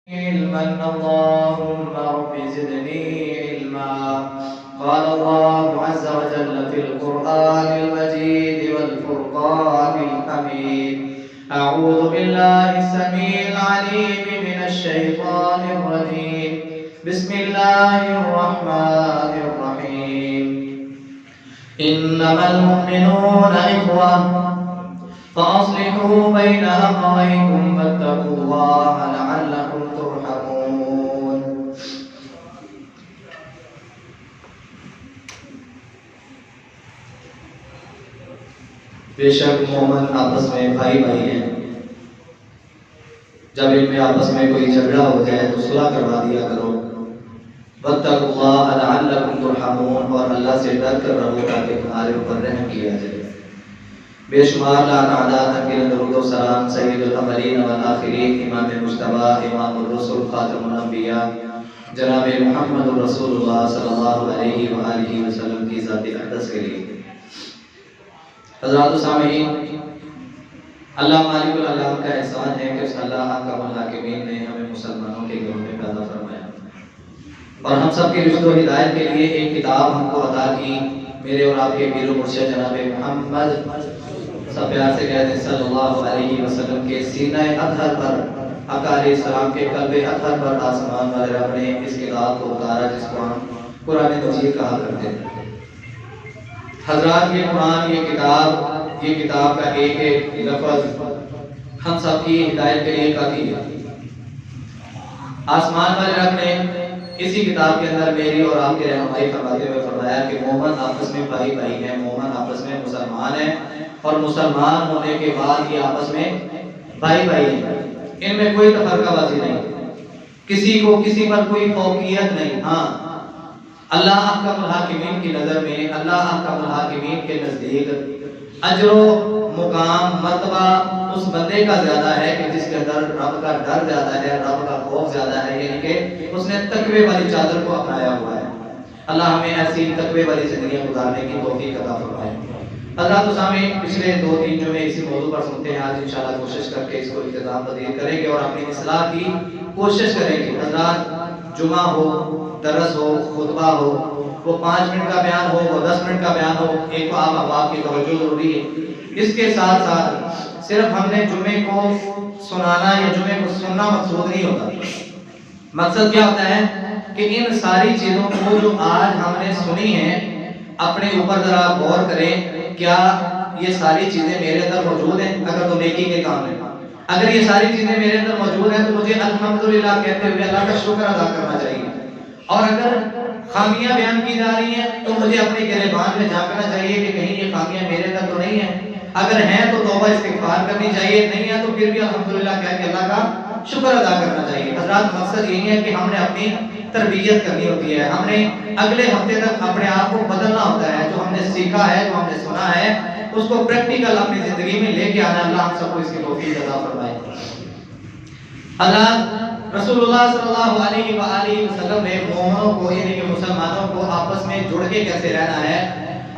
علما اللهم رب زدني علما. قال الله عز وجل في القرآن المجيد والفرقان الحميد: أعوذ بالله السميع العليم من الشيطان الرجيم. بسم الله الرحمن الرحيم. إنما المؤمنون إخوة فأصلحوا بين أخويكم واتقوا الله لعلكم ترحمون. بے شک مومن آپس میں بھائی بھائی ہیں. جب ان میں آپس میں کوئی جھگڑا ہو جائے تو صلح کروا دیا کرو. واتقوا اللہ لعلکم ترحمون، اور اللہ سے ڈر کر رہو تاکہ تمہارے اوپر رحم کیا جائے. بے شمار لا تعداد کے درود و سلام سید الاولین والآخرین، امام مجتبی، امام الرسل، خاتم الانبیاء، جناب محمد رسول اللہ صلی اللہ علیہ وآلہ وسلم کی ذات اقدس کے لیے. حضرات و سامعین، اللہ مالک العالم کا احسان ہے کہ اس اللہ حکم الحاکمین نے ہمیں مسلمانوں کے گھروں میں پیدا فرمایا اور ہم سب کی رشد و ہدایت کے لیے ایک کتاب ہم کو عطا کی. میرے اور آپ کے پیر و مرشد جناب محمد، سب پیار سے کہتے ہیں، صلی اللہ علیہ وسلم کے سینہ اطہر پر، آقا علیہ السلام کے قلب اطہر پر آسمان والے رب نے اس کتاب کو اتارا جس کو ہم قرآن مجید کہا کرتے ہیں. حضرات، یہ قرآن، یہ کتاب کا ایک ایک لفظ ہم سب کی ہدایت کے لیے کافی ہے. آسمان والے رب نے اسی کتاب کے اندر میری اور آپ کی رہنمائی فرماتے ہوئے فرمایا کہ مومن آپس میں بھائی بھائی ہیں، مومن آپس میں مسلمان ہیں، اور مسلمان ہونے کے بعد یہ آپس میں بھائی بھائی ہیں. ان میں کوئی تفرقہ بازی نہیں، کسی کو کسی پر کوئی فوقیت نہیں. ہاں، اللہ احکم الحاکمین کی نظر میں، اللہ احکم الحاکمین کے نزدیک اجر و مقام مرتبہ اس بندے کا زیادہ ہے کہ جس کے اندر رب کا ڈر زیادہ ہے، رب کا خوف زیادہ ہے، یعنی کہ اس نے تقوی والی چادر کو اپنایا ہوا ہے. اللہ ہمیں ایسی تقوی والی زندگیاں گزارنے کی توفیق عطا فرمائے. حضرات سامعین، پچھلے 2-3 جمعے اسی موضوع پر سنتے ہیں. آج انشاءاللہ کوشش کر کے اس کو اختتام پذیر کریں گے اور اپنی اصلاح کی کوشش کریں گے. حضرات، جمعہ ہو، درس ہو، خطبہ ہو، وہ 5 منٹ کا بیان ہو، وہ 10 منٹ کا بیان ہو، ایک تو آپ احباب کی توجہ ضروری ہے. اس کے ساتھ ساتھ صرف ہم نے جمعے کو سنانا یا جمعے کو سننا مقصود نہیں ہوتا. مقصد کیا ہوتا ہے کہ ان ساری چیزوں کو جو آج ہم نے سنی ہیں اپنے اوپر ذرا غور کریں. کیا یہ ساری چیزیں میرے اندر موجود ہیں؟ اگر تو نیکی کے کام ہیں. اگر یہ ساری چیزیں میرے اندر موجود ہیں تو مجھے الحمدللہ کہتے ہوئے اللہ کا شکر ادا کرنا چاہیے. اور اگر خامیاں بیان کی جا رہی ہیں تو مجھے اپنے گریبان میں جھانکنا چاہیے کہ کہیں یہ خامیاں میرے اندر تو نہیں ہیں. اگر ہیں تو توبہ استغفار کرنی چاہیے، نہیں ہے تو پھر بھی الحمدللہ کہہ کے اللہ کا شکر ادا کرنا چاہیے. حضرات، مقصد یہی ہے کہ ہم نے اپنی تربیت کرنی ہوتی ہے. ہم نے اگلے ہفتے تک اپنے آپ کو بدلنا ہوتا ہے. جو ہم نے سیکھا ہے، جو ہم نے سنا ہے، اس کو پریکٹیکل اپنی زندگی میں لے کے آنا. اللہ ہم سب کو اس کی توفیق عطا فرمائے. حضرات، رسول اللہ صلی اللہ علیہ وآلہ وسلم نے مومنوں کو، یعنی کہ مسلمانوں کو آپس میں جڑ کے کیسے رہنا ہے،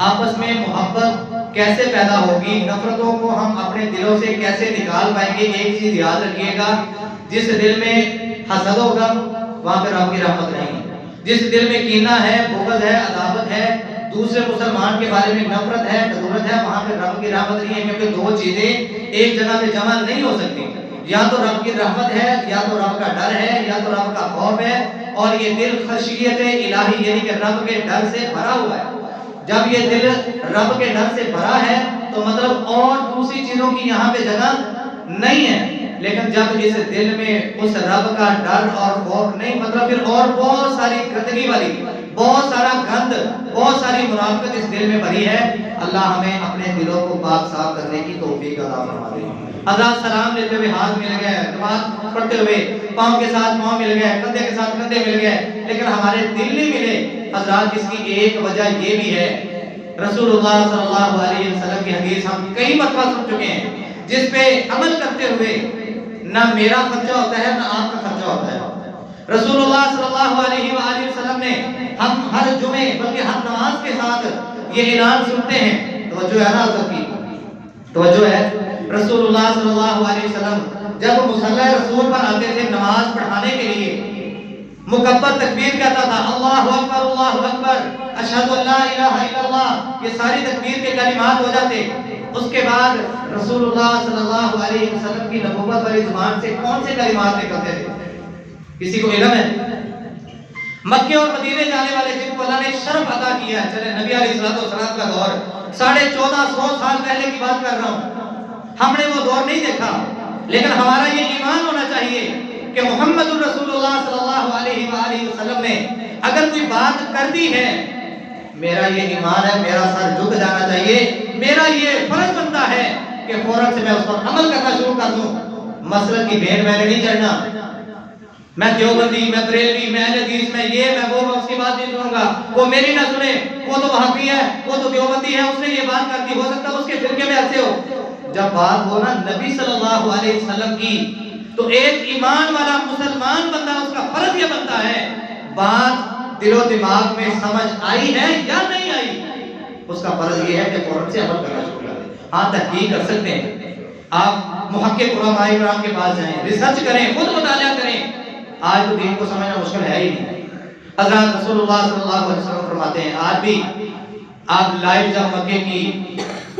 آپس میں محبت کیسے پیدا ہوگی، نفرتوں کو ہم اپنے دلوں سے کیسے نکال پائیں گے. ایک چیز یاد رکھیے گا، جس دل میں حسد ہوگا وہاں پہ رب کی رحمت نہیں. جس دل میں کینہ ہے، بغض ہے، عداوت ہے، دوسرے مسلمان کے بارے میں نفرت ہے، کدورت ہے، وہاں پہ رب کی رحمت نہیں ہے. کیونکہ دو چیزیں ایک جگہ پہ جمع نہیں ہو سکتی. یا تو رب کی رحمت ہے، یا تو رب کا ڈر ہے، یا تو رب کا خوف ہے. اور یہ دل خشیت الہی یعنی کہ رب کے ڈر سے بھرا ہوا ہے. جب یہ دل رب کے ڈر سے بھرا ہے تو مطلب اور دوسری چیزوں کی یہاں پہ جگہ نہیں ہے. لیکن جب اس دل میں اس رب کا ڈر اور خوف نہیں، مطلب پھر اور بہت ساری گندگی والی، بہت سارا گند، بہت ساری منافقت اس دل میں بھری ہے. اللہ ہمیں اپنے دلوں کو پاک صاف کرنے کی توفیق عطا فرما دے. حضرات، سلام لیتے ہوئے ہاتھ مل گئے، نماز پڑھتے ہوئے پاؤں کے ساتھ پاؤں مل گئے، کندھے کے ساتھ کندھے مل گئے، لیکن ہمارے دل نہیں ملے. حضرات، اس کی ایک وجہ یہ بھی ہے، رسول اللہ صلی اللہ علیہ وسلم کی حدیث ہم کئی مرتبہ سن چکے ہیں، جس پہ عمل کرتے ہوئے نہ میرا خرچہ ہوتا ہے نہ آپ کا خرچہ ہوتا ہے. رسول اللہ صلی اللہ علیہ وآلہ وسلم نے، ہم ہر جمعے بلکہ ہر نماز کے ساتھ یہ اعلان سنتے ہیں. توجہ ہے نا، حضرت کی توجہ ہے. رسول اللہ صلی اللہ علیہ وسلم جب مصلی رسول پر آتے تھے نماز پڑھانے کے لیے، مکبر تکبیر کہتا تھا، اللہ اکبر اشہد ان لا الہ الا اللہ، یہ ساری تکبیر کے کلمات ہو جاتے۔ اس کے بعد رسول اللہ صلی اللہ علیہ وسلم کی نبوت والی زبان سے کون سے کلمات نکلتے تھے؟ کسی کو علم ہے؟ مکے اور مدینے جانے والے جن کو اللہ نے شرف عطا کیا ہے، چلے نبی علیہ السلام کا دور 1450 سال پہلے کی بات کر رہا ہوں، ہم نے وہ دور نہیں دیکھا، لیکن ہمارا یہ ایمان ہونا چاہیے کہ محمد الرسول اللہ صلی اللہ علیہ وآلہ وسلم نے اگر کوئی بات کر دی ہے، میرا یہ ایمان ہے، میرا سر جھک جانا چاہیے، میرا یہ فرض بنتا ہے کہ فوراً سے میں اس پر عمل کرنا شروع کر دوں۔ مسلک کی بھیڑ میں نے نہیں چڑھنا، میں دیوبندی، میں بریلوی، میں اہل حدیث، میں یہ میں وہ، اس کی بات نہیں سنوں گا، وہ میری نہ سنے، وہ تو وہابی ہے، وہ تو دیوبندی ہے، اس نے یہ بات کر دی، ہو سکتا ہے اس کے فرقے میں ایسے ہو۔ جب بات ہو نا نبی صلی اللہ علیہ وسلم کی، تو ایک ایمان والا مسلمان بندہ اس کا فرض یہ بنتا ہے، بات دل و دماغ میں سمجھ آئی ہے یا نہیں آئی، اس کا فرض یہ ہے کہ فوراً سے عمل کرنا شروع کر دیں۔ ہاں تحقیق کر سکتے ہیں، آپ محقق علماء کرام کے پاس جائیں، ریسرچ کریں، خود مطالعہ کریں، آج تو دین کو سمجھنا مشکل ہے ہی نہیں۔ حضرت رسول اللہ صلی اللہ علیہ وسلم فرماتے ہیں، آج بھی آپ لائیو جب مکے کی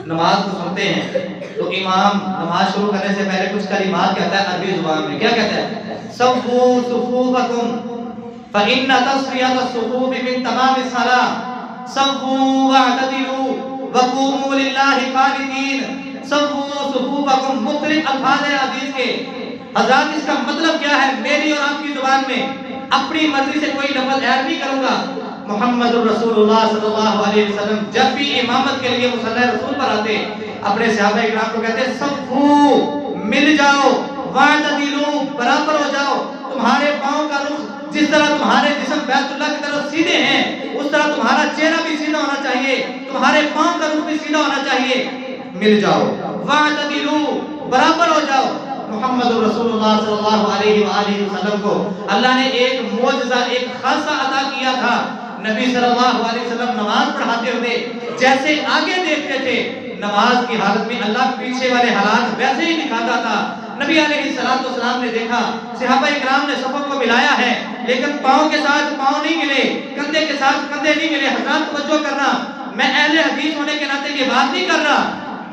نماز کو سنتے ہیں تو امام نماز شروع کرنے سے پہلے کچھ کلمات کہتا ہے عربی زبان میں، کیا کہتا ہے؟ صفو صفوفکم فإن تصفیۃ الصفوف من تمام الصلاۃ، صفو واعتدلوا وقوموا للہ قانتین، صفو صفوفکم، مختلف الفاظ ہیں حدیث کے۔ حضرات اس کا مطلب کیا ہے؟ میری اور آپ کی زبان میں اپنی مرضی سے کوئی لفظ ایڈ نہیں کروں گا۔ محمد الرسول اللہ صلی اللہ علیہ وسلم جب بھی امامت کے لیے مصلی رسول پر آتے، اپنے صحابہ اکرام کو کہتے صفو، مل جاؤ، واعتدلوا، برابر ہو جاؤ، تمہارے پاؤں کا رخ جس طرح تمہارے جسم بیت اللہ کی طرف سیدھے ہیں، اس طرح تمہارا چہرہ بھی سیدھا ہونا چاہیے، تمہارے پاؤں کا رخ بھی سیدھا ہونا چاہیے، مل جاؤ، واعتدلوا، برابر ہو جاؤ۔ محمد رسول اللہ صلی اللہ علیہ وآلہ وسلم کو اللہ نے ایک معجزہ، ایک خاصہ عطا کیا تھا۔ نبی صلی اللہ علیہ وسلم نماز پڑھاتے ہوئے جیسے آگے دیکھتے تھے، نماز کی حالت میں اللہ پیچھے والے حالات ویسے ہی دکھاتا تھا۔ نبی علیہ السلام نے دیکھا صحابہ اکرام نے صفوں کو ملایا ہے، لیکن پاؤں کے ساتھ پاؤں نہیں ملے، کندھے کے ساتھ کندھے نہیں ملے۔ حضرات توجہ کرنا، میں اہل حدیث ہونے کے ناطے یہ بات نہیں کر رہا،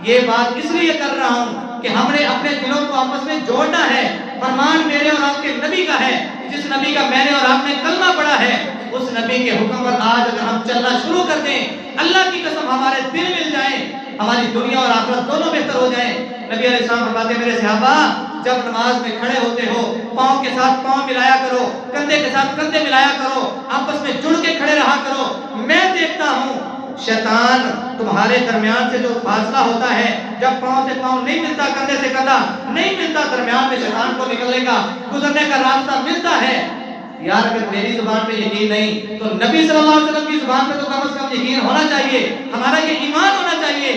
یہ بات اس لیے کر رہا ہوں کہ ہم نے اپنے دلوں کو آپس میں جوڑنا ہے۔ فرمان میرے اور آپ کے نبی کا ہے، جس نبی کا میں نے اور آپ نے کلمہ پڑھا ہے، اس نبی کے حکم پر آج اگر ہم چلنا شروع کر دیں، اللہ کی قسم ہمارے دل مل جائیں، ہماری دنیا اور آخرت دونوں بہتر ہو جائیں۔ نبی علیہ السلام فرماتے ہیں، میرے صحابہ جب نماز میں کھڑے ہوتے ہو، پاؤں کے ساتھ پاؤں ملایا کرو، کندھے کے ساتھ کندھے ملایا کرو، آپس میں جڑ کے کھڑے رہا کرو۔ میں دیکھتا ہوں شیطان تمہارے درمیان سے جو فاصلہ ہوتا ہے، جب پاؤں سے پاؤں نہیں ملتا، کندھے سے کندھا نہیں ملتا، درمیان میں شیطان کو نکلنے کا، گزرنے کا راستہ ملتا ہے۔ یار اگر میری زبان پہ یقین نہیں تو نبی صلی اللہ علیہ وسلم کی زبان پہ تو کم از کم یقین ہونا چاہیے، ہمارا یہ ایمان ہونا چاہیے۔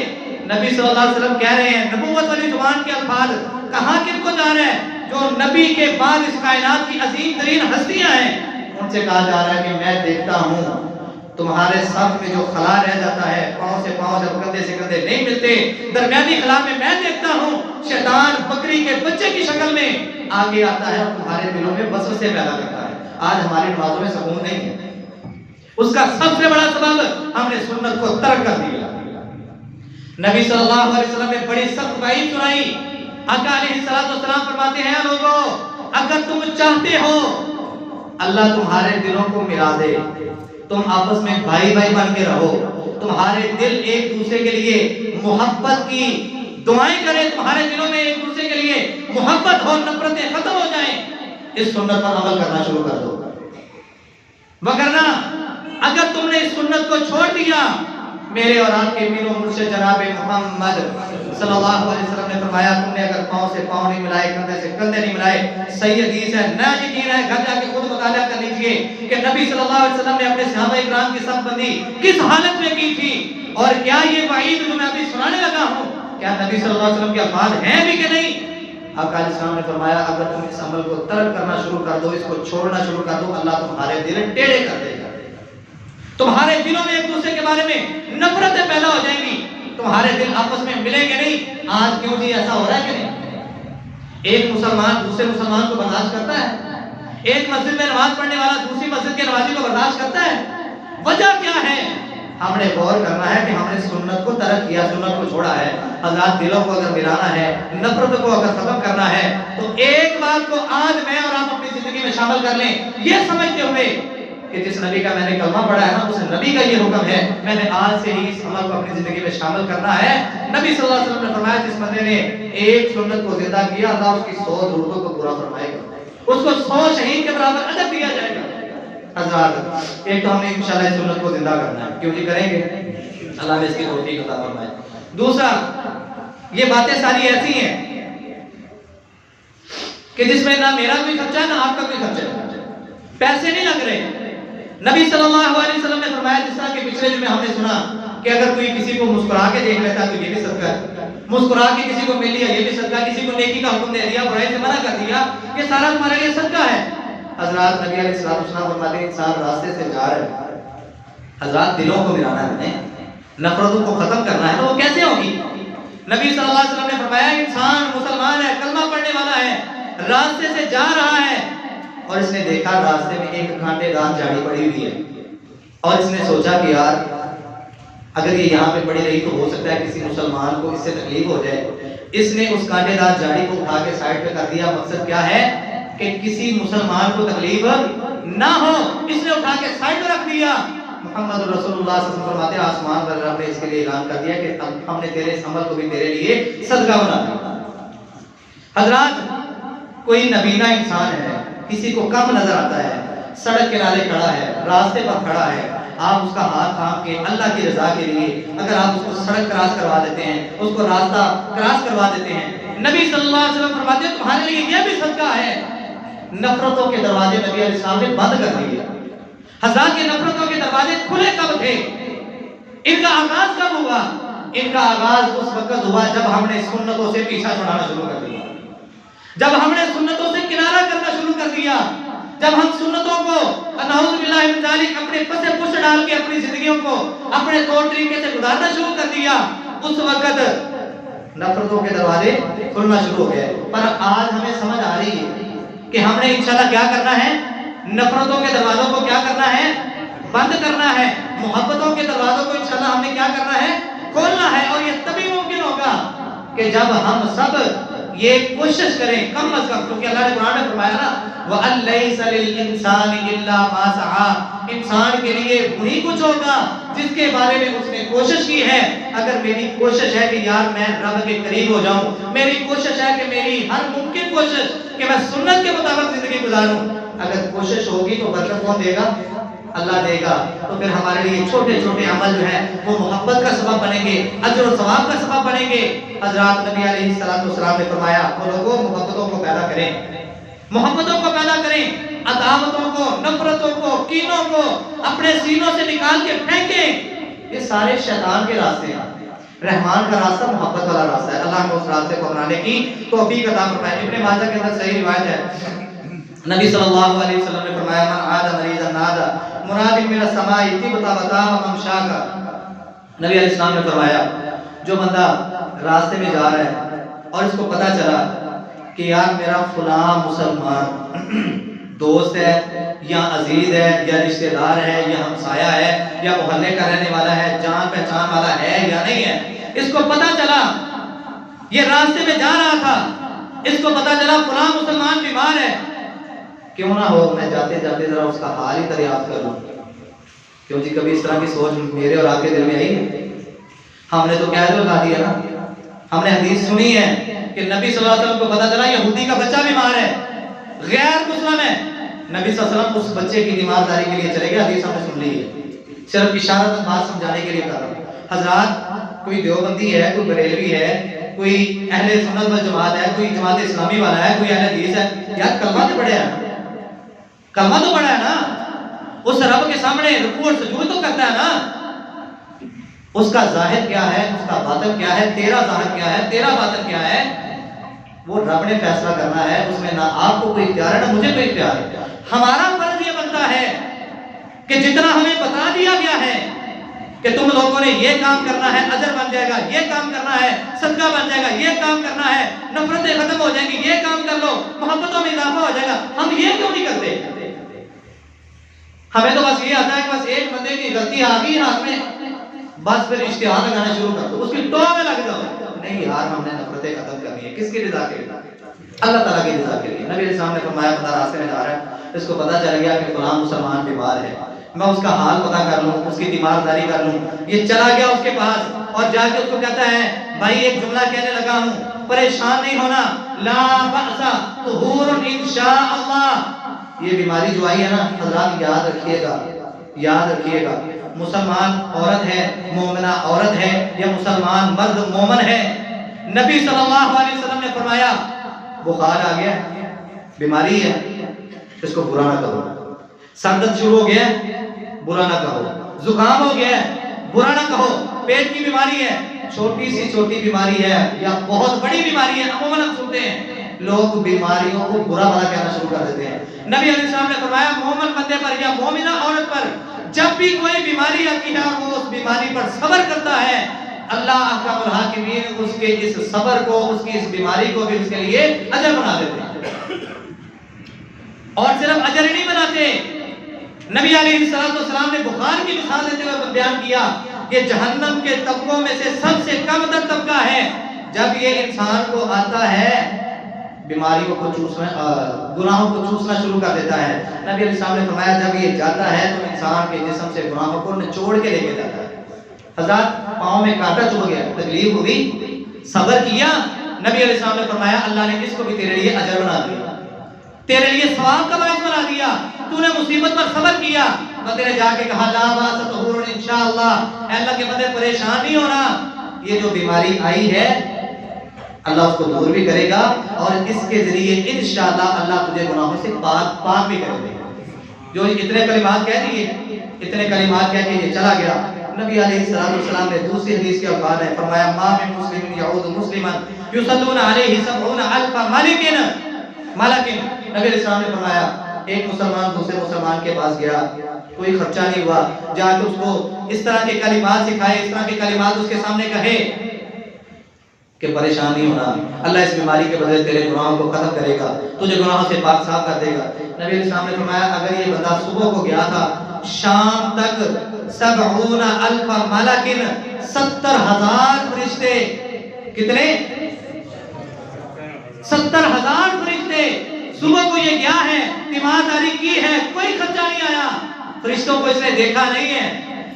نبی صلی اللہ علیہ وسلم کہہ رہے ہیں، نبوت والی زبان کے الفاظ کہاں کن کو جا رہے ہیں؟ جو نبی کے بعد اس کائنات کی عظیم ترین ہستیاں ہیں، ان سے کہا جا رہا ہے کہ میں دیکھتا ہوں تمہارے صف میں جو خلا رہ جاتا ہے، پاؤں سے پاؤں جب کندھے سے کندھے نہیں ملتے، درمیانی خلا میں دیکھتا ہوں شیطان بکری کے بچے کی شکل میں آگے آتا ہے اور تمہارے دلوں میں وسوسے پیدا کرتا ہے۔ آج ہماری نمازوں میں سکون نہیں ہے، اس کا سب سے بڑا سبب ہم نے سنت کو ترک کر دیا۔ نبی صلی اللہ علیہ وسلم نے بڑی سخت وعید سنائی۔ آقا علیہ السلام فرماتے ہیں، لوگوں اگر تم چاہتے ہو اللہ تمہارے دلوں کو ملا دے، تم آپس میں بھائی بھائی بن کے رہو، تمہارے دل ایک دوسرے کے لیے محبت کی دعائیں کریں، تمہارے دلوں میں ایک دوسرے کے لیے محبت ہو، نفرتیں ختم ہو جائیں، اس سنت پر عمل کرنا شروع کر دو۔ وگرنہ اگر تم نے اس سنت کو چھوڑ دیا، میرے اور آپ کے پیر و مرشد جناب محمد صلی اللہ علیہ وسلم نے فرمایا، تم نے اگر پاؤں سے پاؤں نہیں ملائے، کندھے سے کندھے نہیں ملائے، صحیح حدیث ہے، نہ یقین ہے، گھر جا کے خود مطالعہ کر لیجئے کہ نبی صلی اللہ علیہ وسلم نے اپنے صحابہ اکرام کی صف بندی کس حالت میں کی تھی، اور کیا یہ وعید جو میں ابھی سنانے لگا ہوں کیا نبی صلی اللہ علیہ وسلم کے الفاظ ہیں بھی کہ نہیں؟ آقا علیہ السلام نے فرمایا، اگر تم اس عمل کو ترک کرنا شروع کر دو، اس کو چھوڑنا شروع کر دو، اللہ تمہارے دل ٹیڑے کر دے گا، تمہارے دلوں میں ایک دوسرے کے بارے میں نفرتیں پیدا ہو جائیں گی، تمہارے دل آپس میں ملیں گے نہیں۔ آج کیوں جی ایسا ہو رہا ہے کہ نہیں؟ ایک مسلمان دوسرے مسلمان کو برداشت کرتا ہے؟ ایک مسجد میں نماز پڑھنے والا دوسری مسجد کے نمازی کو برداشت کرتا ہے؟ وجہ کیا ہے؟ ہم نے غور کرنا ہے کہ ہم نے سنت کو ترک کیا، سنت کو چھوڑا ہے۔ حضرات دلوں کو اگر ملانا ہے، نفرت کو اگر ختم کرنا ہے، تو ایک بات کو آج میں اور آپ اپنی زندگی میں شامل کر لیں، یہ سمجھتے ہوئے کہ جس نبی کا میں نے کلمہ پڑھا ہے نا، اس نبی کا یہ حکم ہے، میں نے آج سے ہی اس عمل کو اپنی زندگی میں شامل کرنا ہے۔ نبی صلی اللہ علیہ وسلم نے فرمایا جس بندے نے ایک سنت کو زندہ کیا، اللہ اس کی 100 ضرورتوں کو پورا فرمائے گا، اس کو 100 شہید کے برابر اجر دیا جائے گا۔ حضرات ایک تو ہم نے انشاءاللہ اس سنت کو زندہ کرنا ہے، کیوں نہیں کریں گے؟ اللہ نے اس کی توفیق عطا فرمائے۔ دوسرا، یہ باتیں ساری ایسی ہیں کہ جس میں نہ میرا کوئی خرچہ نہ آپ کا کوئی خرچہ، پیسے نہیں لگ رہے۔ نبی صلی اللہ علیہ وسلم نے فرمایا جس طرح کہ پچھلے جمعے ہم نے سنا کہ اگر کوئی کسی کو مسکرا کے دیکھ لیتا تو یہ بھی صدقہ ہے، مسکرا کے کسی کو مل لیا یہ بھی صدقہ، کسی کو نیکی کا حکم دے دیا، برائی سے منع کر دیا، یہ سارا تمہارے لیے صدقہ ہے۔ حضرات نبی علیہ السلام فرماتے ہیں انسان راستے سے جا رہا ہے، حضرات دلوں کو ملانا ہے، نفرتوں کو ختم کرنا ہے، تو وہ کیسے ہوگی؟ نبی صلی اللہ علیہ وسلم نے فرمایا انسان مسلمان ہے، کلمہ پڑھنے والا ہے، راستے سے جا رہا ہے اور اس نے دیکھا راستے میں ایک کانٹے دار جھاڑی پڑی ہوئی ہے، اور اس نے سوچا کہ یار اگر یہ یہاں پہ پڑی رہی تو ہو سکتا ہے کسی مسلمان کو اس سے تکلیف ہو جائے۔ اس نے اس کانٹے دار جھاڑی کو اٹھا کے سائڈ پہ کر دیا، مقصد کیا ہے کہ کسی مسلمان کو تکلیف نہ ہو، اس نے اٹھا کے سائڈ پہ رکھ دیا۔ محمد رسول اللہ صلی اللہ علیہ وسلم فرماتے ہیں آسمان پر رب نے اس کے لیے اعلان کر دیا کہ ہم نے تیرے اس عمل کو بھی تیرے لیے صدقہ بنا دیا۔ حضرات کوئی نبینا انسان ہے، کسی کو کم نظر آتا ہے، سڑک کنارے کھڑا ہے، راستے پر کھڑا ہے، آپ اس کا ہاتھ تھام کے اللہ کی رضا کے لیے اگر آپ اس کو سڑک کراس کروا دیتے ہیں، اس کو راستہ کراس کروا دیتے ہیں، نبی صلی اللہ علیہ وسلم فرماتے ہیں تمہارے لیے یہ بھی صدقہ ہے۔ نفرتوں کے دروازے نبی علیہ السلام نے بند کر دیے۔ حضرات کے نفرتوں کے دروازے کھلے کب تھے؟ ان کا آغاز کب ہوا؟ ان کا آغاز اس وقت ہوا جب ہم نے سنتوں سے پیچھا چھڑانا شروع کر دیا، جب ہم نے سنتوں سے کنارہ کرنا شروع کر دیا، جب ہم سنتوں کو نعوذ باللہ من ذالک اپنے پسے پش ڈال کے اپنی زندگیوں کو اپنے طور طریقے سے گزارنا شروع کر دیا، اس وقت نفرتوں کے دروازے کھلنا شروع ہو گئے۔ پر آج ہمیں سمجھ آ رہی ہے کہ ہم نے انشاءاللہ کیا کرنا ہے؟ نفرتوں کے دروازوں کو کیا کرنا ہے؟ بند کرنا ہے۔ محبتوں کے دروازوں کو انشاءاللہ ہم نے کیا کرنا ہے؟ کھولنا ہے۔ اور یہ تبھی ممکن ہوگا کہ جب ہم سب یہ کوشش کریں کم از کم، کیونکہ اللہ نے قرآن میں فرمایا نا وَأَن لَيْسَ لِلْإِنسَانِ إِلَّا مَا سَعَىٰ، انسان کے لیے وہی کچھ ہوگا جس کے بارے میں اس نے کوشش کی ہے۔ اگر میری کوشش ہے کہ یار میں رب کے قریب ہو جاؤں، میری کوشش ہے کہ میری ہر ممکن کوشش کہ میں سنت کے مطابق زندگی گزاروں، اگر کوشش ہوگی تو برکت کون دے گا؟ اللہ دے گا۔ تو پھر ہمارے لیے چھوٹے چھوٹے عمل جو ہیں وہ محبت کا سبب بنیں گے، اجر و ثواب کا سبب بنیں گے۔ حضرات نبی علیہ السلام نے فرمایا وہ لوگوں محبتوں کو پیدا کریں، محبتوں کو پیدا کریں، عداوتوں کو، نفرتوں کو، کینوں کو اپنے سینوں سے نکال کے پھینکیں۔ یہ سارے شیطان کے راستے ہیں، رحمان کا راستہ محبت والا راستہ ہے۔ اللہ کو اس راستے کو اپنانے کی توفیق عطا فرمائے۔ ابن ماجہ کے اندر صحیح روایت ہے، نبی صلی اللہ علیہ وسلم نے فرمایا من عاد مریضا نادى مناد من السماء طبت وطاب ممشاك۔ نبی علیہ السلام نے فرمایا جو بندہ راستے میں جا رہا ہے اور اس کو پتہ چلا کہ یار میرا فلاں مسلمان دوست ہے یا عزیز ہے یا رشتہ دار ہے یا ہمسایہ ہے یا محلے کا رہنے والا ہے، جان پہچان والا ہے یا نہیں ہے، اس کو پتہ چلا یہ راستے میں جا رہا تھا، اس کو پتہ چلا فلاں مسلمان بیمار ہے، کیوں نہ ہو میں جاتے جاتے ذرا اس کا حال ہی دریافت کر لوں۔ کیوں جی کبھی اس طرح کی سوچ میرے اور آپ کے دل میں آئی ہے؟ ہم نے تو کہہ لگا دیا نا، ہم نے حدیث سنی ہے کہ نبی صلی اللہ علیہ وسلم کو پتہ چلا یہودی کا بچہ بیمار ہے، غیر مسلم ہے، نبی صلی اللہ علیہ وسلم اس بچے کی تیمارداری کے لیے چلے گئے۔ حدیث ہم نے سن لی ہے، صرف اشارت بات سمجھانے کے لیے کر رہا ہوں۔ حضرات کوئی دیوبندی ہے، کوئی بریلوی ہے، کوئی اہل سنت والجماعت ہے، کوئی جماعت اسلامی والا ہے، کوئی اہل حدیث ہے، یار کلمہ تو پڑھے ہیں، کلمہ تو پڑھا ہے نا، اس رب کے سامنے رکوع اور سجود تو کرتا ہے نا، اس کا ظاہر کیا ہے، اس کا باطن کیا ہے، تیرا ظاہر کیا ہے، تیرا باطن کیا ہے، وہ رب نے فیصلہ کرنا ہے، اس میں نہ آپ کو کوئی اختیار ہے نہ مجھے کوئی اختیار ہے۔ ہمارا فرض یہ بنتا ہے کہ جتنا ہمیں بتا دیا گیا ہے کہ تم لوگوں نے یہ کام کرنا ہے اجر بن جائے گا، یہ کام کرنا ہے صدقہ بن جائے گا، یہ کام کرنا ہے نفرتیں ختم ہو جائیں گی، یہ کام کر لو محبتوں میں اضافہ ہو جائے گا، ہم یہ کیوں نہیں کرتے؟ ہمیں تو بس یہ آتا ہے کہ بس ایک بندے کی غلطی آ گئی ہاتھ میں، بس پھر اشتہار لگانا شروع کر دو، اس کی ٹو میں لگ جاؤ۔ نہیں یار، ہم نے نفرتیں ختم کرنی ہے، کس کی رضا کے لیے؟ اللہ تعالیٰ کی رضا کے لیے۔ نبی علیہ السلام نے فرمایا بندہ راستے میں جا رہا ہے، اس کو پتا چل گیا کہ فلاں مسلمان بیمار ہے، میں اس کا حال پتا کر لوں، اس کی تیمارداری کر لوں۔ یہ چلا گیا اس کے پاس اور جا کے اس کو کہتا ہے بھائی ایک جملہ کہنے لگا ہوں، پریشان نہیں ہونا، لا بأس طہور انشاء اللہ۔ یہ بیماری جو آئی ہے نا حضرات، یاد رکھیے گا، یاد رکھیے گا، مسلمان عورت ہے، مومنہ عورت ہے، یا مسلمان مرد مومن ہے، نبی صلی اللہ علیہ وسلم نے فرمایا بخار آ گیا، بیماری ہے، اس کو برا نہ کرو، سر درد شروع ہو گیا برا نہ کہو، زکام ہو گیا برا نہ کہو، پیٹ کی بیماری ہے، چھوٹی سی چھوٹی بیماری ہے یا بہت بڑی بیماری ہے، عموماً ہم سنتے ہیں لوگ بیماریوں کو برا بھلا کہنا شروع کر دیتے ہیں۔ نبی علیہ السلام نے فرمایا مومن بندے پر یا مومنہ عورت پر جب بھی کوئی بیماری آتی ہے وہ اس بیماری پر صبر کرتا ہے، اللہ احکم الحاکمین اس کے اس صبر کو، اس کی اس بیماری کو بھی اس کے لیے اجر بنا دیتے ہیں۔ اور صرف اجر ہی نہیں بناتے، نبی علیہ السلام نے بخار کی مثال دیتے ہوئے بیان کیا کہ جہنم کے طبقوں میں سے سب سے کم تر طبقہ ہے، جب یہ انسان کو آتا ہے بیماریوں کو چوسنا، گناہوں کو چوسنا شروع کر دیتا ہے۔ نبی علیہ السلام نے فرمایا جب یہ جاتا ہے تو انسان کے جسم سے گناہوں کو نچوڑ کے لے کے جاتا ہے۔ حضرات پاؤں میں کانٹا چبھ گیا، تکلیف ہوئی، صبر کیا، نبی علیہ السلام نے فرمایا اللہ نے اس کو بھی تیرے لیے اجر بنا دیا، تیرے لیے ثواب کا باعث بنا دیا، تو نے مصیبت پر صبر کیا۔ بندے نے جا کے کہا لا باس طہور انشاءاللہ، اے اللہ کے بندے پریشان نہیں ہونا، یہ جو بیماری آئی ہے اللہ اس کو دور بھی کرے گا اور اس کے ذریعے انشاءاللہ اللہ تجھے گناہوں سے پاک بھی کرے گا۔ جو اتنے کلمات کہہ دیے، اتنے کلمات کہہ کے یہ چلا گیا۔ نبی علیہ السلام نے دوسری حدیث کے الفاظ ہیں، فرمایا ما من مسلم یعود مسلما یصلون علیہ 70,000 ملک۔ نبی علیہ السلام نے فرمایا ایک مسلمان دوسرے مسلمان کے پاس گیا، کوئی خرچہ نہیں ہوا، جا کے اس کو اس طرح کے کلمات سکھائے، اس طرح کے کلمات اس کے سامنے کہے کہ پریشان نہیں ہونا، اللہ اس بیماری کے بدلے تیرے گناہوں کو ختم کرے گا، تجھے گناہوں سے پاک صاف کر دے گا۔ نبی علیہ السلام نے فرمایا اگر یہ بندہ صبح کو گیا تھا، شام تک 70,000 ملک، 70,000 فرشتے، کتنے؟ 70,000 فرشتے، صبح کو یہ گیا ہے، تیمارداری کی ہے، کوئی خرچہ نہیں آیا، فرشتوں کو اس نے دیکھا نہیں ہے،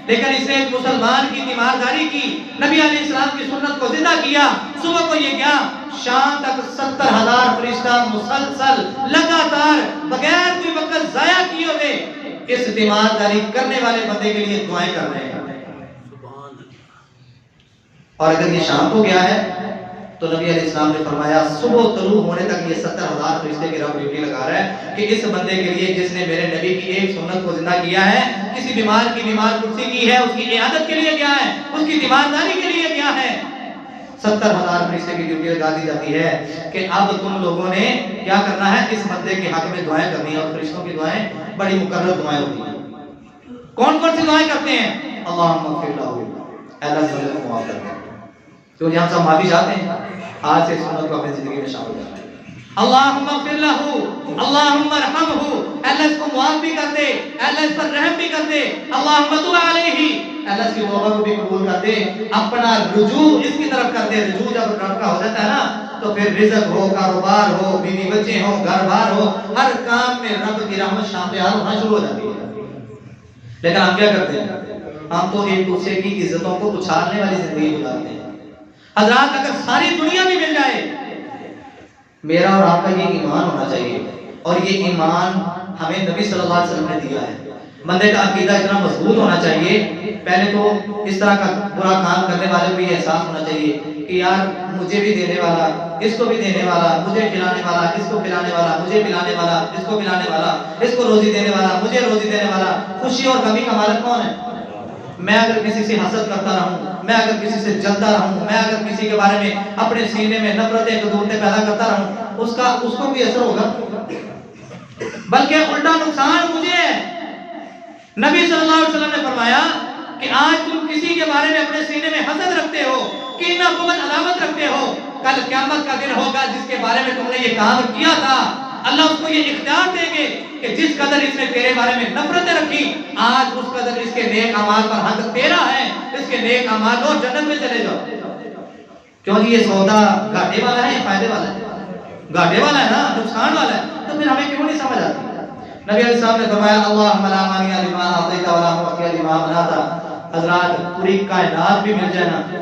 لیکن اس نے ایک مسلمان کی تیمارداری کی، نبی علیہ السلام کی سنت کو زندہ کیا، صبح کو یہ گیا، شام تک 70,000 فرشتہ مسلسل لگاتار بغیر کوئی وقت ضائع کیے ہوئے اس تیمارداری کرنے والے بندے کے لیے دعائیں کر رہے ہیں۔ اور اگر یہ شام کو گیا ہے تو نبی علیہ السلام نے فرمایا صبح طلوع ہونے تک یہ 70,000 فرشتے کی رب ڈیوٹی لگا رہا ہے کہ اس بندے کے لیے جس نے میرے نبی کی ایک سنت کو زندہ کیا ہے، کسی بیمار کی بیمار کرسی کی ہے، اس کی عیادت کے لیے گیا ہے، اس کی تیمارداری کے لیے گیا ہے، 70,000 فرشتے کی ڈیوٹی لگا دی جاتی ہے کہ اب تم لوگوں نے کیا کرنا ہے، اس بندے کے حق میں دعائیں کرنی ہے۔ اور فرشتوں کی دعائیں بڑی مقرر دعائیں ہوتی ہیں۔ کون کون سی دعائیں کرتے ہیں؟ اللہم اغفر لہ، اللہ سے کو معاف کر دے، تو یہاں سے ہم معافی چاہتے ہیں، آج سے سنت کو اپنی زندگی میں شامل کرنا ہے۔ اللہم اغفر لہ، اللہم ارحمہ، اللہ اس کو معاف بھی کر دے، اللہ اس پر رحم بھی کر دے، اللہم تب علیہ، اللہ اس کی توبہ کو بھی قبول کر دے، اپنا رجوع اس کی طرف کر دے۔ رجوع جب رب کا ہو جاتا ہے نا تو پھر رزق ہو، کاروبار ہو، بیوی بچے ہو، گھر بار ہو، ہر کام میں رب کی رحمت شامل ہونا شروع ہو جاتی ہے۔ لیکن ہم کیا کرتے ہیں؟ ہم تو ایک دوسرے کی عزتوں کو اچھالنے والی زندگی گزارتے ہیں۔ حضرات اگر ساری دنیا بھی مل جائے، میرا اور آپ کا یہ ایمان ہونا چاہیے، اور یہ ایمان ہمیں نبی صلی اللہ علیہ وسلم نے دیا ہے۔ بندے کا عقیدہ اتنا مضبوط ہونا چاہیے، پہلے تو اس طرح کا برا کام کرنے والے کو یہ احساس ہونا چاہیے کہ یار مجھے بھی دینے والا، اس کو بھی دینے والا، مجھے کھلانے والا، اس کو کھلانے والا، مجھے پلانے والا، اس کو پلانے والا، اس کو روزی دینے والا، مجھے روزی دینے والا، خوشی اور غمی کا مالک کون ہے؟ میں اگر کسی سے حسد کرتا رہوں، میں اگر کسی سے جلتا رہوں، میں اگر کسی کے بارے میں اپنے سینے میں نفرتیں کدورتیں پیدا کرتا رہوں، اس کو بھی اثر ہوگا، بلکہ الٹا نقصان مجھے ہے۔ نبی صلی اللہ علیہ وسلم نے فرمایا کہ آج تم کسی کے بارے میں اپنے سینے میں حسد رکھتے ہو، کینہ بغض عداوت رکھتے ہو، کل قیامت کا دن ہوگا جس کے بارے میں تم نے یہ کام کیا تھا، اللہ اس کو یہ اختیار دیں گے کہ جس قدر اس نے تیرے بارے میں نفرتیں رکھی، آج اس قدر اس کے نیک اعمال پر حق تیرا ہے، اس کے نیک اعمال اور جنت میں چلے جاؤ۔ کیوں جی یہ سودا گھاٹے والا ہے یا فائدے والا ہے؟ گھاٹے والا ہے نا، نقصان والا ہے، تو پھر ہمیں کیوں نہیں سمجھ آتی؟ نبی علیہ السلام نے فرمایا اللہم لا مانع لما اعطیت ولا معطی لما منعت۔ حضرات پوری کائنات بھی مل جائے نا،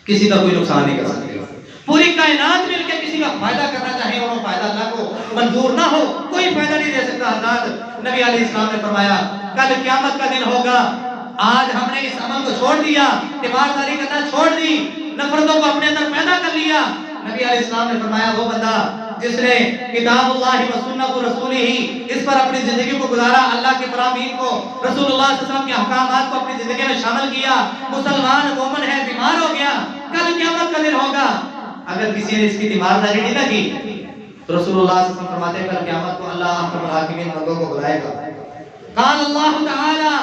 کسی کا کوئی نقصان نہیں کر سکتے، پوری کائنات مل کے کسی کا فائدہ کرنا چاہے اور وہ فائدہ اللہ کو منظور نہ ہو، کوئی فائدہ نہیں دے سکتا۔ حضرات نبی علیہ السلام نے فرمایا کل قیامت کا دن ہوگا، آج ہم نے اس عمل کو چھوڑ دیا، تیمارداری کرنا چھوڑ دی، نفرتوں کو اپنے اندر پیدا کر لیا۔ نبی علیہ السلام نے فرمایا وہ بندہ جس نے کتاب اللہ و سنت رسول ہی اس پر اپنی زندگی کو گزارا، اللہ کے فرامین کو، رسول اللہ صلی اللہ علیہ وسلم کے احکامات کو اپنی زندگی میں شامل کیا، مسلمان مومن ہے، بیمار ہو گیا، کل قیامت کا دن ہوگا، اگر کسی نے اس کی تیمارداری نہیں نہ کی تو رسول اللہ صلی اللہ علیہ وسلم فرماتے ہیں کل قیامت کو اللہ احکم الحاکمین بندوں کو بلائے گا۔ قال اللہ تعالی،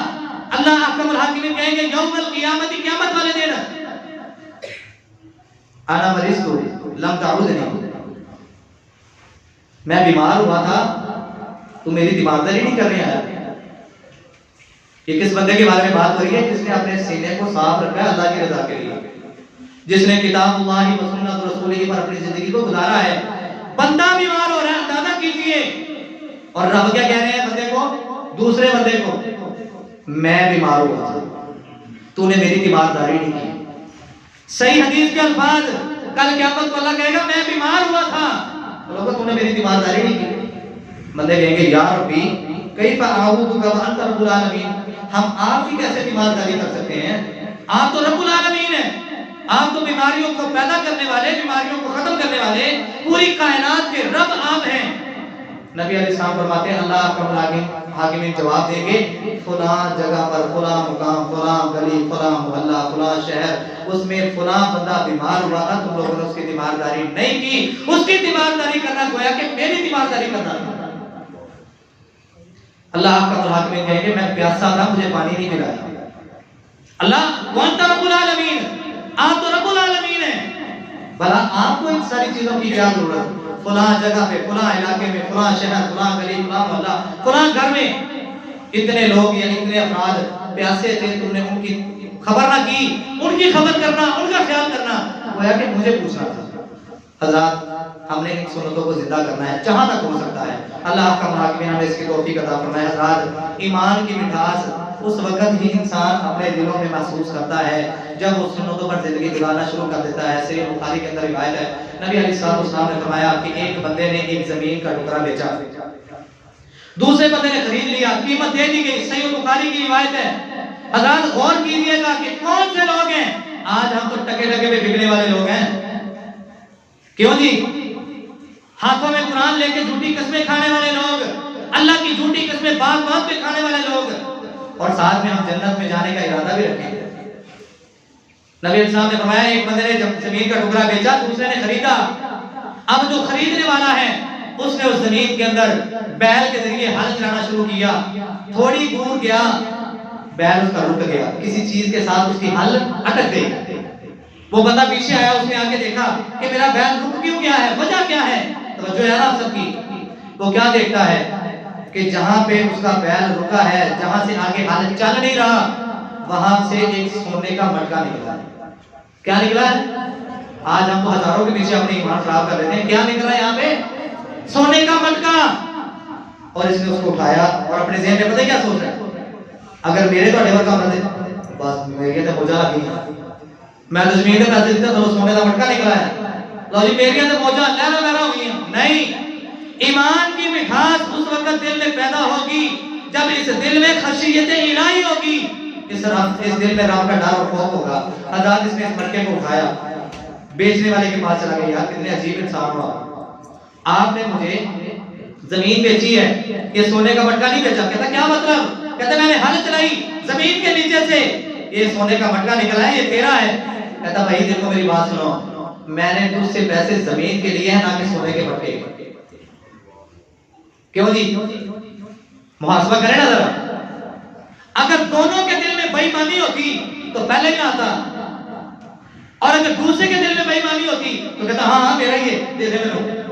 اللہ احکم الحاکمین کہیں گے یوم القیامت، قیامت والے دن، انا مریض لم تعودنی، میں بیمار ہوا تھا تو میری تیمارداری نہیں کر رہے ہیں۔ یہ کس بندے کے بارے میں بات ہو رہی ہے؟ جس نے اپنے سینے کو صاف رکھا ہے اللہ کی رضا کے لیے، جس نے کتاب اللہ و سنت رسول ہی پر اپنی زندگی کو گزارا ہے۔ بندہ بیمار ہو رہا ہے، اندازہ کیجئے، اور رب کیا کہہ رہے ہیں بندے کو، دوسرے بندے کو، میں بیمار ہوا تھا تو نے میری تیمارداری نہیں کی۔ صحیح حدیث کے الفاظ، کل قیامت کو اللہ کہے گا میں بیمار ہوا تھا، لوگوں تو نے میری تیمارداری نہیں کی۔ بندے کہیں گے یا ربی کیف اعوذ بک وانت رب العالمین، ہم آپ کی کیسے تیمارداری کر سکتے ہیں؟ آپ تو رب العالمین ہیں، آپ تو بیماریوں کو پیدا کرنے والے، بیماریوں کو ختم کرنے والے، پوری کائنات کے رب آپ ہیں۔ نبی علیہ السلام فرماتے ہیں اللہ احکم حاکمین جواب دیں گے فلاں جگہ پر، فلاں مقام، فلاں گلی، فلاں محلہ، فلاں شہر، اس میں فلاں بندہ بیمار ہوا تھا، تم لوگوں نے اس کی تیمارداری نہیں کی۔ اس کی تیمارداری کرنا گویا کہ میری تیمارداری کرنا تھا۔ اللہ احکم الحاکمین کہیں گے میں پیاسا تھا، مجھے پانی نہیں ملا۔ اللہ وانت رب العالمین، آپ تو رب العالمین ہیں، بھلا آپ کو ان ساری چیزوں کی کیا ضرورت؟ فلاں جگہ پہ، فلاں علاقے میں، فلاں شہر، فلاں گلی، فلاں محلہ، فلاں گھر میں اتنے لوگ یا اتنے افراد پیاسے تھے، تم نے ان کی خبر نہ کی، ان کی خبر کرنا، ان کا خیال کرنا گویا کہ مجھے پوچھنا تھا۔ حضرات ہم نے ان سنتوں کو زندہ کرنا ہے جہاں تک ہو سکتا ہے، اللہ کا حاکمین ہمیں اس کی توفیق عطا فرمائے۔ حضرات ایمان کی مٹھاس اس وقت ہی انسان اپنے دلوں میں محسوس کرتا ہے جب وہ سنتوں پر زندگی گزارنا شروع کر دیتا ہے۔ صحیح بخاری کے اندر روایت ہے، نبی علیہ السلام نے فرمایا کہ ایک بندے نے ایک زمین کا ٹکڑا بیچا، دوسرے بندے نے خرید لیا، قیمت دے دی گئی، صحیح بخاری کی روایت ہے۔ حضرات غور کیجئے گا کہ کون سے لوگ ہیں، آج ہم تو ٹکے ٹکے پہ بکنے والے لوگ ہیں، کیوں جی؟ ہاتھوں میں قرآن لے کے جھوٹی قسمیں کھانے والے لوگ، اللہ کی جھوٹی قسمیں بات بات پہ کھانے والے لوگ، اور ساتھ میں ہم جنت میں جانے کا ارادہ بھی رکھیں۔ نبی علیہ السلام نے فرمایا ایک بندے نے زمین کا ٹکڑا بیچا، دوسرے نے خریدا، اب جو خریدنے والا ہے اس نے اس زمین کے اندر بیل کے ذریعے ہل چلانا شروع کیا، تھوڑی دور گیا، بیل اس کا رک گیا، کسی چیز کے ساتھ اس کی ہل اٹک گئی۔ وہ بندہ پیچھے آیا، اس نے آ کے دیکھا کہ میرا بیل رک کیوں گیا ہے، وجہ کیا ہے؟ توجہ ہے نا سب کی؟ وہ کیا دیکھتا ہے کہ جہاں پہ اس کا بیل رکا ہے، جہاں سے آگے ہل چل نہیں رہا، وہاں سے ایک سونے کا مٹکا نکلا۔ کیا نکلا ہے؟ آج ہم تو ہزاروں کے پیچھے اپنی ایمان خراب کر لیتے ہیں، کیا نکلا ہے یہاں پہ؟ سونے کا مٹکا۔ اور اس نے اس کو اٹھایا اور اپنے ذہن میں پتہ کیا سوچ رہا ہے، اگر میرے تو ڈیور کا مدد بس میری تو موجہ لگی ہے، میں تو زمین کے پیسے دیتا تو سونے کا مٹکا نکلا ہے، لو جی میری تو موجہ لہرا لہرا ہوئی ہیں۔ نہیں، ایمان کی مٹھاس اس وقت دل میں پیدا ہوگی جب اس دل میں خشیت الہی ہوگی، اس دل میں رب کا ڈر اور خوف ہوگا۔ حضرات اس نے اس مٹکے کو اٹھایا، بیچنے والے کے پاس چلا گیا، یار کتنے عجیب انسان ہوا، آپ نے مجھے زمین بیچی ہے، یہ سونے کا مٹکا نہیں بیچا۔ کہتا کیا مطلب؟ کہتا میں نے ہل چلائی زمین کے نیچے سے، یہ سونے کا مٹکا نکلا ہے، یہ تیرا ہے۔ کہتا بھائی دیکھو میری بات سنو، میں نے تجھ سے پیسے زمین کے لیے ہیں نہ کہ سونے کے مٹکے۔ کیوں جی؟ محاسبہ کریں نا ذرا، اگر دونوں کے دل میں بے ایمانی ہوتی تو پہلے ہی نہ آتا، اور اگر دوسرے کے دل میں بے ایمانی ہوتی تو کہتا ہاں ہاں میرا ہی ہے، دے دے میرے۔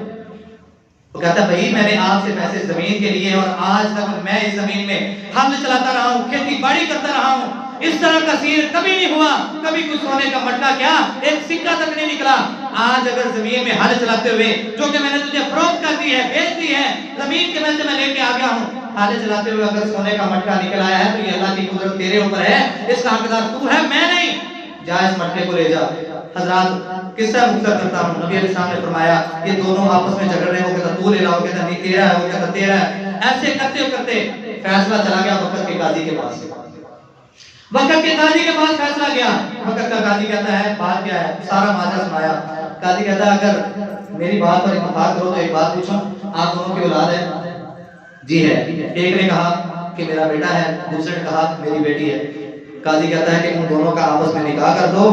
وہ کہتا بھائی میں نے آپ سے پیسے زمین کے لیے، اور آج تک میں اس زمین میں حمل چلاتا رہا ہوں، کھیتی باڑی کرتا رہا ہوں، اس طرح کا سیر کبھی نہیں ہوا، کبھی کوئی سونے کا مٹکا کیا ایک سکہ تک نہیں نکلا۔ آج اگر زمین میں ہل چلاتے ہوئے، جو کہ میں نے تجھے فروخت کر دی ہے، بیچ دی ہے، زمین کے میں سے میں لے کے آ گیا ہوں، ہل چلاتے ہوئے اگر سونے کا مٹکا نکل آیا ہے تو یہ اللہ کی قدرت تیرے اوپر ہے، اس کا حقدار تو ہے، میں نہیں، جا اس مٹکے کو لے جا۔ حضرات قصہ مختصر کرتا ہوں، نبی علیہ السلام نے فرمایا یہ دونوں آپس میں جھگڑ رہے ہیں، وہ کہتا تو لے لاؤ، کہتا نہیں تیرا ہے، وہ کہتا تیرا ہے۔ ایسے کرتے کرتے فیصلہ چلا گیا وقت کے قاضی کے پاس، وقت کے قاضی کے پاس فیصلہ گیا۔ وقت کا قاضی کہتا ہے بات کیا ہے، سارا ماجرا سنایا۔ قاضی کہتا ہے اگر میری بات پر اتفاق کرو تو ایک بات پوچھوں، آپ دونوں کی اولاد ہے؟ جی ہے۔ ایک نے کہا کہ میرا بیٹا ہے، دوسرے نے کہا میری بیٹی ہے۔ قاضی کہتا ہے کہ ان دونوں کا آپس میں نکاح کر دو،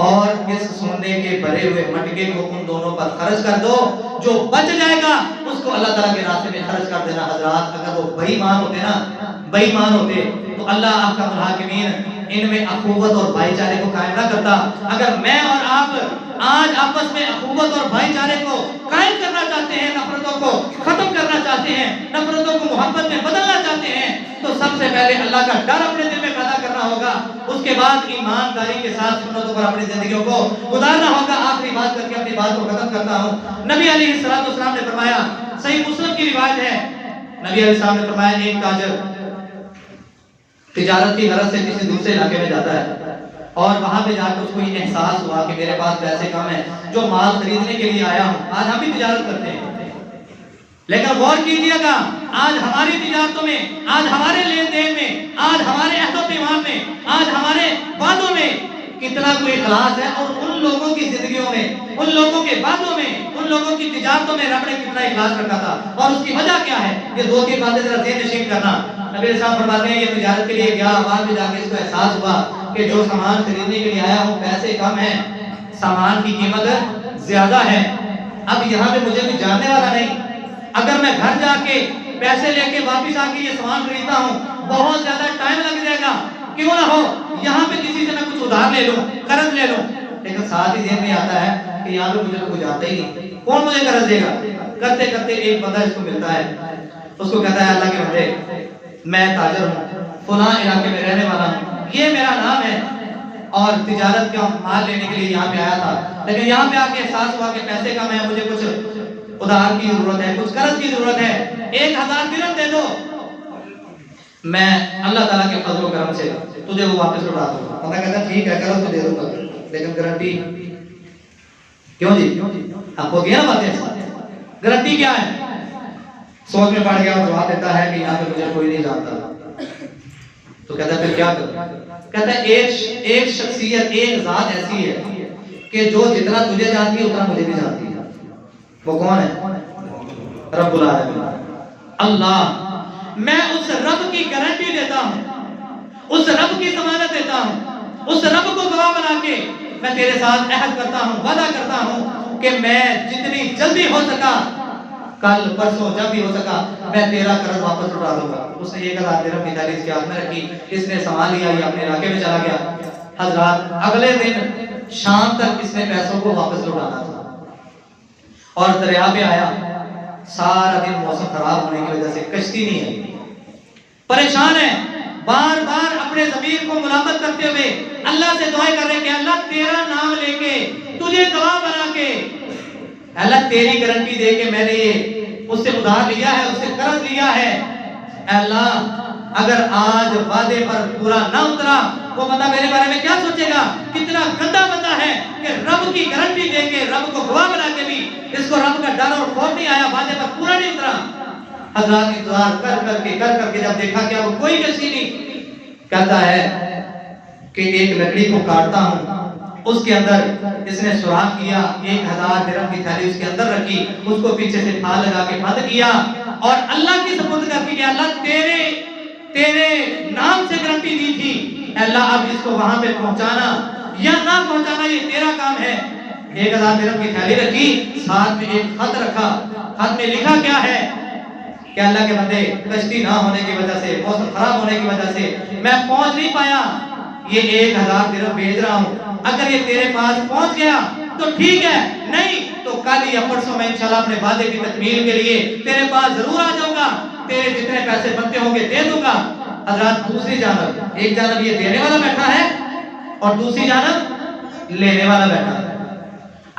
اور اس سونے کے بھرے ہوئے مٹکے کو ان دونوں پر خرچ کر دو، جو بچ جائے گا اس کو اللہ تعالیٰ کے راستے میں خرچ کر دینا۔ حضرات اگر وہ بے ایمان ہوتے نا، بے ایمان ہوتے تو اللہ احکم الحاکمین ان میں اخوت اور بھائی چارے کو قائم نہ کرتا۔ اگر میں اور آپ آج آپس میں اخوت اور بھائی چارے کو قائم کرنا چاہتے ہیں، نفرتوں کو ختم کرنا چاہتے ہیں، نفرتوں کو محبت میں بدلنا چاہتے ہیں، تو سب سے پہلے اللہ کا ڈر اپنے دل میں پیدا کرنا ہوگا، اس کے بعد ایمانداری کے ساتھ سنتوں پر اپنی زندگیوں کو گزارنا ہوگا۔ آخری بات کر کے اپنی بات کو ختم کرتا ہوں۔ نبی علیہ السلام نے فرمایا، صحیح مسلم کی روایت ہے، نبی علیہ السلام نے فرمایا ایک تاجر تجارت کی غرض سے کسی دوسرے علاقے میں جاتا ہے، اور وہاں پہ جا کے اس کو یہ احساس ہوا کہ میرے پاس پیسے کم ہیں، جو مال خریدنے کے لیے آیا ہوں۔ آج ہم بھی تجارت کرتے ہیں، لیکن غور کیجیے گا آج ہماری تجارتوں میں، آج ہمارے لین دین میں، آج ہمارے عہد و پیمان میں، آج ہمارے وعدوں میں کتنا کوئی اخلاص ہے، اور ان لوگوں کی زندگیوں میں، ان لوگوں کے وعدوں میں، ان لوگوں کی تجارتوں میں رب نے کتنا اخلاص رکھا تھا، اور اس کی وجہ کیا ہے؟ یہ دو تین باتیں ذرا ذہن نشین کرنا۔ نبی علیہ السلام فرماتے ہیں یہ تجارت کے لیے گیا، وہاں پہ جا کے اس کو احساس ہوا کہ جو سامان خریدنے کے لیے آیا ہوں پیسے کم ہیں، سامان کی قیمت زیادہ ہے، اب یہاں پہ مجھے کوئی جاننے والا نہیں، اگر میں گھر جا کے پیسے لے کے واپس آ کے یہ سامان خریدتا ہوں بہت زیادہ ٹائم لگ جائے گا، کیوں نہ ہو یہاں پہ کسی سے میں کچھ ادھار لے لوں، قرض لے لوں۔ لیکن ساتھ ہی ذہن میں آتا ہے کہ یہاں پہ مجھے کوئی جانتا ہی نہیں، کون مجھے قرض دے گا؟ کرتے کرتے ایک بندہ اس کو ملتا ہے، اس کو کہتا ہے اللہ کے بندے میں تاجر ہوں، فلاں علاقے میں رہنے والا ہوں، یہ میرا نام ہے، اور تجارت کا مال لینے کے لیے یہاں پہ آیا تھا، لیکن یہاں پہ آ کے احساس ہوا کہ پیسے کم ہیں، مجھے کچھ ادھار کی ضرورت ہے، کچھ قرض کی ضرورت ہے، 1000 درہم دے دو، میں اللہ تعالیٰ کے فضل و کرم سے تجھے وہ واپس لوٹا دوں گا۔ بندہ کہتا ہے ٹھیک ہے قرض تو دے دوں گا، لیکن گارنٹی کیوں جی؟ آپ کو گیا نا باتیں، گارنٹی کیا ہے؟ سوچ میں پڑ گیا اور جواب دیتا ہے کہ یہاں پہ مجھے کوئی نہیں جانتا۔ تو کہتا ہے پھر کیا کروں؟ کہتا ہے ایک شخصیت، ایک ذات ایسی ہے کہ جو جتنا تجھے جانتی ہے اتنا مجھے بھی جانتی ہے، وہ کون ہے؟ رب العالمین اللہ۔ میں اس رب کی گارنٹی دیتا ہوں، اس رب کی ضمانت دیتا ہوں، اس رب کو گواہ بنا کے میں تیرے ساتھ عہد کرتا ہوں، وعدہ کرتا ہوں کہ میں جتنی جلدی ہو سکا، کل پرسوں جب بھی ہو سکا، میں تیرا قرض واپس لوٹا دوں گا۔ اس نے 1000 درہم کی تھیلی اس کے ہاتھ میں رکھی، اس نے سامان لیا، یہ اپنے علاقے میں چلا گیا۔ حضرات اگلے دن شام تک اس نے پیسوں کو واپس لوٹانا تھا، اور دریا پہ آیا، سارا دن موسم خراب ہونے کی وجہ سے کشتی نہیں آئی، پریشان ہے، بار بار اپنے ضمیر کو ملامت کرتے ہوئے اللہ سے دعائیں کر رہے کہ اللہ تیرا نام لے کے، تجھے گواہ بنا کے، اللہ تیری گارنٹی دے کے میں نے اس سے ادھار لیا ہے، اس سے قرض لیا ہے، اللہ اگر آج وعدے پر پورا نہ اترا وہ بندہ میرے بارے میں کیا سوچے گا؟ کتنا گندا بندہ ہے کہ رب کی گارنٹی دے کے، رب کو گواہ بنا کے بھی اس کو رب کا ڈر اور خوف نہیں آیا، وعدے پر پورا نہیں اترا۔ حضرات انتظار کر کے جب دیکھا کہ اب کوئی کسی نہیں، کہتا ہے کہ ایک لکڑی کو کاٹتا ہوں، اس کے اندر اس نے سوراخ کیا، 1000 درہم کی تھیلی اس کے اندر رکھی، اس کو پیچھے سے پھال لگا کے بند کیا، اور اللہ کی سپرد کر کے کہ اللہ تیرے نام سے گارنٹی دی تھی، اللہ اب اس کو وہاں پہ پہنچانا یا نہ پہنچانا یہ تیرا کام ہے۔ 1000 درہم کی تھیلی رکھی، ساتھ میں ایک خط رکھا، خط میں لکھا کیا ہے؟ کہ اللہ کے بندے کشتی نہ ہونے کی وجہ سے، موسم خراب ہونے کی وجہ سے میں پہنچ نہیں پایا، یہ 1000 درہم بھیج رہا ہوں، اگر یہ تیرے پاس پہنچ گیا تو ٹھیک ہے، نہیں تو کل یا پرسوں میں انشاءاللہ اپنے وعدے کی تکمیل کے لیے تیرے پاس ضرور آ جاؤں گا، تیرے جتنے پیسے بنتے ہوں گے دے دوں گا۔ حضرات دوسری جانب، ایک جانب یہ دینے والا بیٹھا ہے اور دوسری جانب لینے والا بیٹھا ہے۔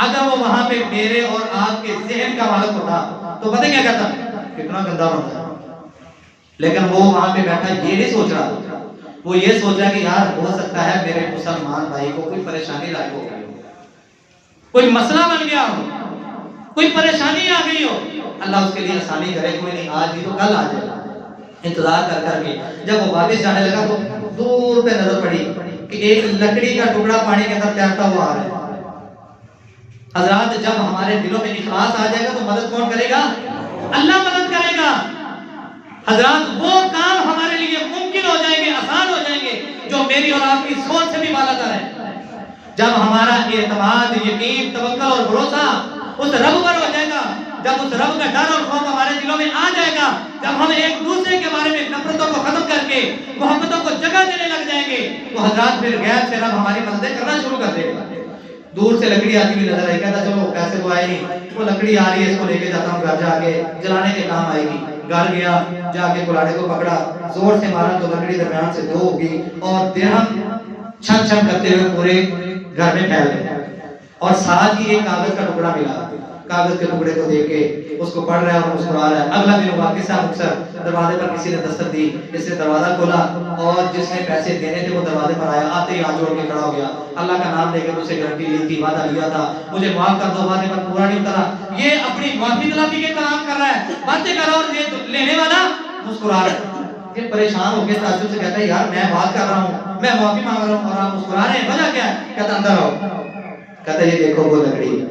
اگر وہ وہاں پہ میرے اور آپ کے ذہن کا مالک ہوتا تو پتہ کیا کہتا؟ کتنا گندا بنتا ہے، لیکن وہ وہاں پہ بیٹھا یہ نہیں سوچ رہا، وہ یہ سوچ رہا کہ یار ہو سکتا ہے میرے مسلمان بھائی کو کوئی پریشانی لاحق ہو گئی ہو، کوئی مسئلہ بن گیا ہو، کوئی پریشانی آ گئی ہو، اللہ اس کے لیے آسانی کرے، کوئی نہیں آج بھی تو کل آ جائے گا۔ انتظار کر کر کے جب وہ واپس جانے لگا تو دور پہ نظر پڑی کہ ایک لکڑی کا ٹکڑا پانی کے اندر تیرتا ہوا آ رہا ہے۔ حضرات جب ہمارے دلوں میں اخلاص آ جائے گا تو مدد کون کرے گا؟ اللہ مدد کرے گا۔ حضرات وہ کام ہمارے لیے ممکن ہو جائیں گے، آسان ہو جائیں گے جو میری اور آپ کی سوچ سے بھی بالا تر ہے۔ جب ہمارا اعتماد، یقین، توکل اور بھروسہ اس رب پر ہو جائے گا، جب اس رب کا ڈر اور خوف ہمارے دلوں میں آ جائے گا، جب ہم ایک دوسرے کے بارے میں نفرتوں کو ختم کر کے محبتوں کو جگہ دینے لگ جائیں گے، تو حضرات پھر غیب سے رب ہماری مددیں کرنا شروع کر دے گا۔ دور سے لکڑی آتی ہوئی نظر آئی، کہتا چلو پیسے تو آئے نہیں، وہ لکڑی آ رہی ہے، اس کو لے کے جاتا ہوں گھر، جا کے جلانے کے کام آئے گی۔ گھر گیا، جا کے کلاڑے کو پکڑا، زور سے مارا تو لکڑی درمیان سے دو ہوگی اور درہم چھن چھن کرتے ہوئے پورے گھر میں پھیل گئے، اور ساتھ ہی ایک کاغذ کا ٹکڑا ملا۔ کاغذ کے ٹکڑے کو دیکھ کے اس کو پڑھ رہا ہے اور مسکرا رہا ہے۔ اگلا دن ہوا، قصہ مختصر، دروازے پر کسی نے دستک دی، اس نے دروازہ کھولا اور جس نے پیسے دینے تھے وہ دروازے پر آیا، آتے ہی ہاتھ جوڑ کے کھڑا ہو گیا، اللہ کا نام لے کے تجھ سے گارنٹی لی تھی، وعدہ لیا تھا، مجھے معاف کر دو، وعدے پر پورا نہیں اترا۔ یہ اپنی معافی طلبی کے کلام کر رہا ہے، باتیں کر رہا اور یہ لینے والا مسکرا رہا ہے۔ یہ پریشان ہو کے تعجب سے کہتا ہے یار میں بات کر رہا ہوں، میں معافی مانگ رہا ہوں اور آپ مسکرا رہے ہیں، وجہ کیا ہے؟ کہتا اندر آؤ۔ کہتا یہ دیکھو وہ لکڑی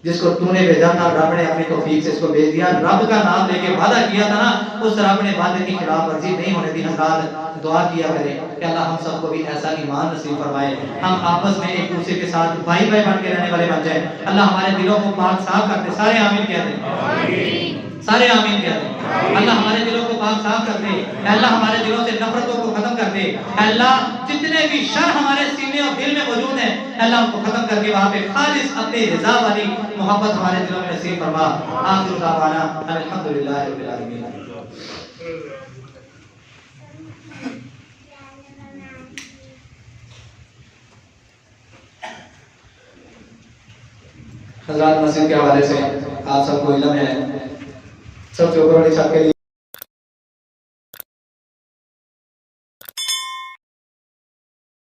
جس کو تو نے بھیجا تھا، رب نے اپنی توفیق سے اس کو بھیج دیا، رب کا نام لے کے وعدہ کیا تھا نا، اس رب نے وعدے کی خلاف ورزی نہیں ہونے دی۔ حضرات دعا کیا کریں کہ اللہ ہم سب کو بھی ایسا ایمان نصیب فرمائے، ہم آپس میں ایک دوسرے کے ساتھ بھائی بھائی بن کے رہنے والے بن جائیں۔ اللہ ہمارے دلوں کو پاک صاف کر دے، سارے آمین کہہ دیں، سارے آمین کہہ دیں۔ اللہ ہمارے دلوں کو پاک صاف کر دے، اے اللہ ہمارے دلوں سے نفرتوں کو ختم کر دے، اے اللہ جتنے بھی شر ہمارے سینے اور دل میں موجود ہیں اے اللہ ان کو ختم کر کے وہاں پہ خالص اپنی رضا والی محبت ہمارے دلوں میں نصیب فرما۔ آخر دعوانا الحمدللہ رب العالمین۔ حضرات مسجد کے حوالے سے آپ سب کو علم ہے، سب سے اوپر والی چھت کے لیے